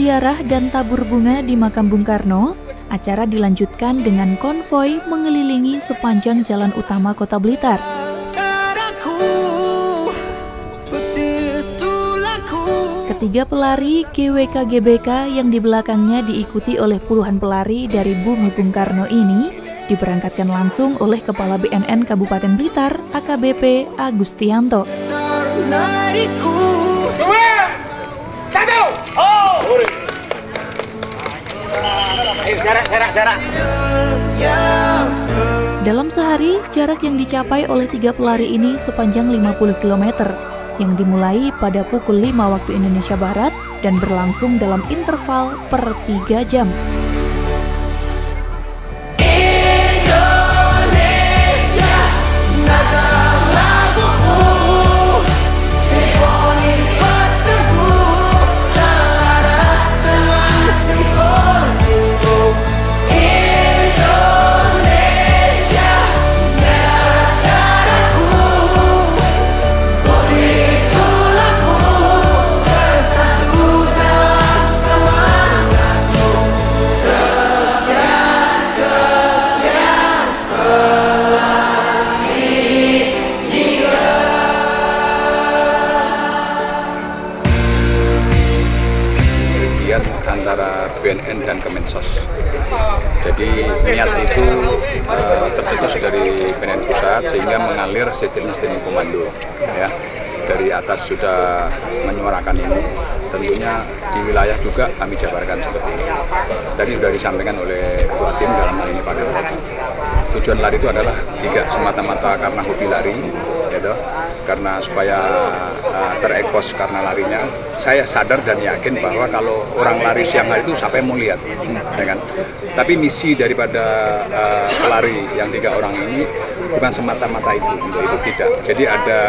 ziarah dan tabur bunga di makam Bung Karno, acara dilanjutkan dengan konvoi mengelilingi sepanjang jalan utama Kota Blitar. Ketiga pelari GWK GBK yang di belakangnya diikuti oleh puluhan pelari dari Bumi Bung Karno ini diberangkatkan langsung oleh Kepala BNN Kabupaten Blitar, AKBP Agustianto. Jarak. Dalam sehari, jarak yang dicapai oleh tiga pelari ini sepanjang 50 km yang dimulai pada pukul 5 waktu Indonesia Barat dan berlangsung dalam interval per 3 jam. Antara BNN dan Kemensos. Jadi niat itu tercetus dari BNN pusat sehingga mengalir sistem komando. Ya, dari atas sudah menyuarakan ini, tentunya di wilayah juga kami jabarkan seperti ini. Tadi sudah disampaikan oleh ketua tim dalam hal ini Pak Dirut. Tujuan lari itu adalah tidak semata-mata karena hobi lari, gitu, karena supaya terekspos karena larinya. Saya sadar dan yakin bahwa kalau orang lari siang hari itu siapa yang mau lihat, ya kan? Tapi misi daripada pelari yang 3 orang ini bukan semata-mata itu, untuk itu tidak. Jadi ada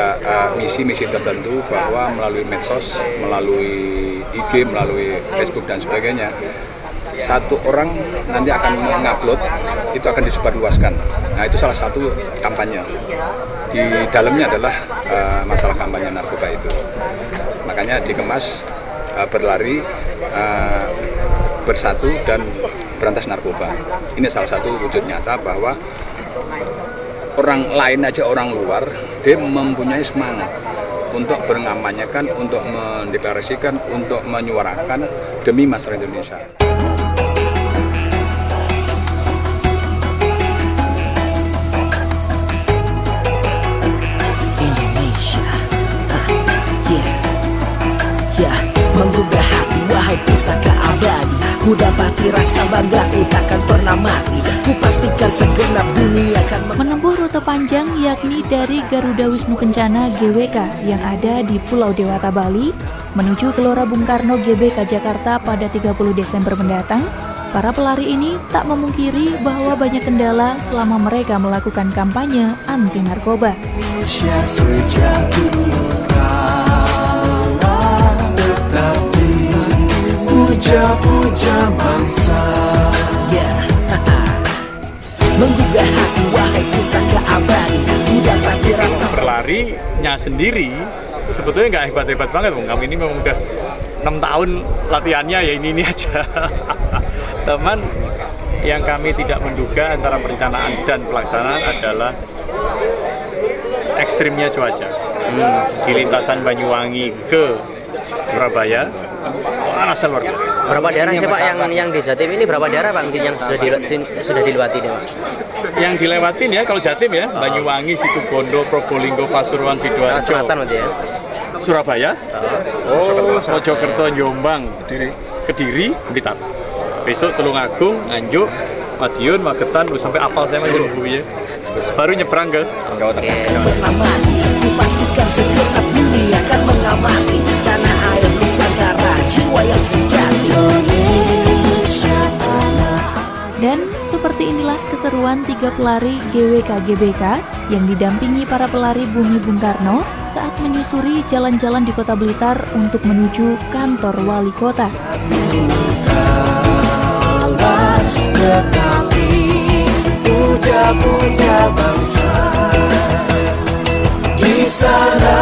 misi-misi tertentu bahwa melalui medsos, melalui IG, melalui Facebook dan sebagainya, satu orang nanti akan mengupload, itu akan disebarluaskan. Nah, itu salah satu kampanye. Di dalamnya adalah masalah kampanye narkoba itu. Makanya dikemas berlari, bersatu dan berantas narkoba. Ini salah satu wujud nyata bahwa orang lain aja, orang luar, dia mempunyai semangat untuk mengampanyekan, untuk mendeklarasikan, untuk menyuarakan demi masyarakat Indonesia. Menggugah hati wahai pusaka abadi, ku dapati rasa bangga ku takkan pernah mati. Ku pastikan segenap dunia akan menempuh rute panjang yakni dari Garuda Wisnu Kencana GWK yang ada di Pulau Dewata Bali menuju Gelora Bung Karno GBK Jakarta pada 30 Desember mendatang. Para pelari ini tak memungkiri bahwa banyak kendala selama mereka melakukan kampanye anti narkoba. Puja bangsa, menggugah hati wahai pusaka abadi, didapati rasa. Berlarinya sendiri sebetulnya nggak hebat-hebat banget, Bung. Kami ini memang udah 6 tahun latihannya ya ini aja. Teman, yang kami tidak menduga antara perencanaan dan pelaksanaan adalah ekstrimnya cuaca. Di lintasan Banyuwangi ke Surabaya, asal luar biasa. Berapa daerah sih Pak yang di Jatim ini, berapa daerah Pak yang sudah dilewati nih Pak? Yang dilewatin ya kalau Jatim ya, Banyuwangi, Situbondo, Probolinggo, Pasuruan, Sidoarjo, selatan berarti ya? Surabaya, Mojokerto, Jombang, Kediri, Blitar. Besok Tulungagung, Nganjuk, Madiun, Magetan, sampai apal saya masih ya. Baru nyebrang ke Jawa Tengah. Pastikan segenap dunia akan mengamati tanah air Nusantara, jiwa yang sejati. Dan seperti inilah keseruan 3 pelari GWK GBK yang didampingi para pelari Bumi Bung Karno saat menyusuri jalan-jalan di Kota Blitar untuk menuju kantor wali kota. Puja bangsa, di sana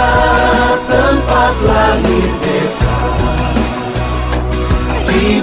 tempat lahir beta, di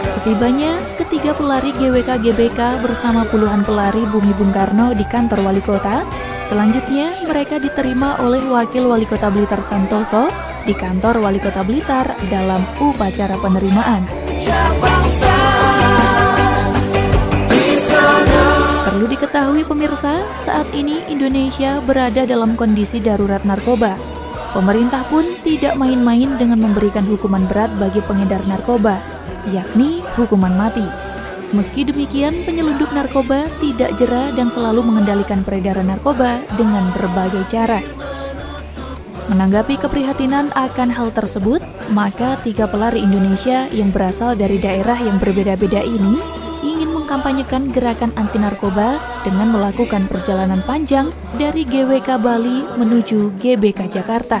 Setibanya, ketiga pelari GWK GBK bersama puluhan pelari Bumi Bung Karno di kantor wali kota. Selanjutnya, mereka diterima oleh Wakil Wali Kota Blitar Santoso di kantor Wali Kota Blitar dalam upacara penerimaan. Perlu diketahui pemirsa, saat ini Indonesia berada dalam kondisi darurat narkoba. Pemerintah pun tidak main-main dengan memberikan hukuman berat bagi pengedar narkoba, yakni hukuman mati. Meski demikian, penyelundup narkoba tidak jera dan selalu mengendalikan peredaran narkoba dengan berbagai cara. Menanggapi keprihatinan akan hal tersebut, maka 3 pelari Indonesia yang berasal dari daerah yang berbeda-beda ini ingin mengkampanyekan gerakan anti narkoba dengan melakukan perjalanan panjang dari GWK Bali menuju GBK Jakarta.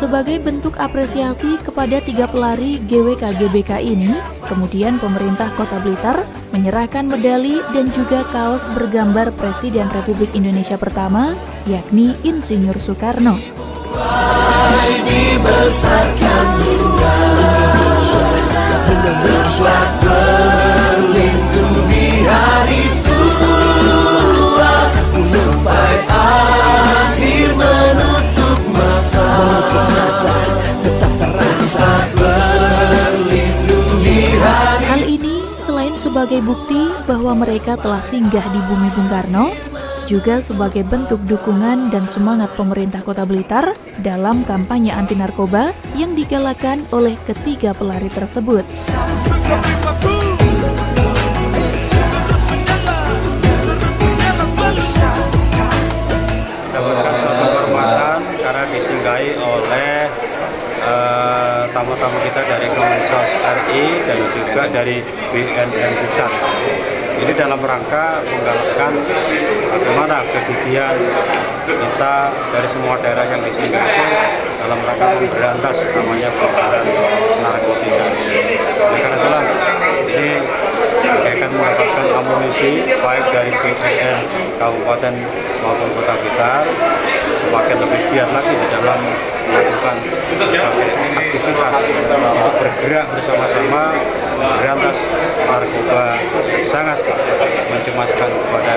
Sebagai bentuk apresiasi kepada 3 pelari GWK GBK ini, kemudian pemerintah Kota Blitar menyerahkan medali dan juga kaos bergambar Presiden Republik Indonesia pertama, yakni Insinyur Soekarno. Hal ini selain sebagai bukti bahwa mereka telah singgah di Bumi Bung Karno, juga sebagai bentuk dukungan dan semangat pemerintah Kota Blitar dalam kampanye anti narkoba yang digalakan oleh ketiga pelari tersebut. Dapatkan suatu kehormatan karena disinggahi oleh tamu-tamu kita dari Kemensos RI dan juga dari BNN Pusat. Ini dalam rangka menggalakkan bagaimana kegigihan kita dari semua daerah yang disinggahi itu dalam rangka memberantas namanya peredaran narkotika. Oleh karena itulah ini akan mendapatkan amunisi baik dari BNN Kabupaten maupun Kota Blitar semakin lebih giat lagi di dalam melakukan aktivitas untuk bergerak bersama-sama memberantas narkoba sangat mencemaskan kepada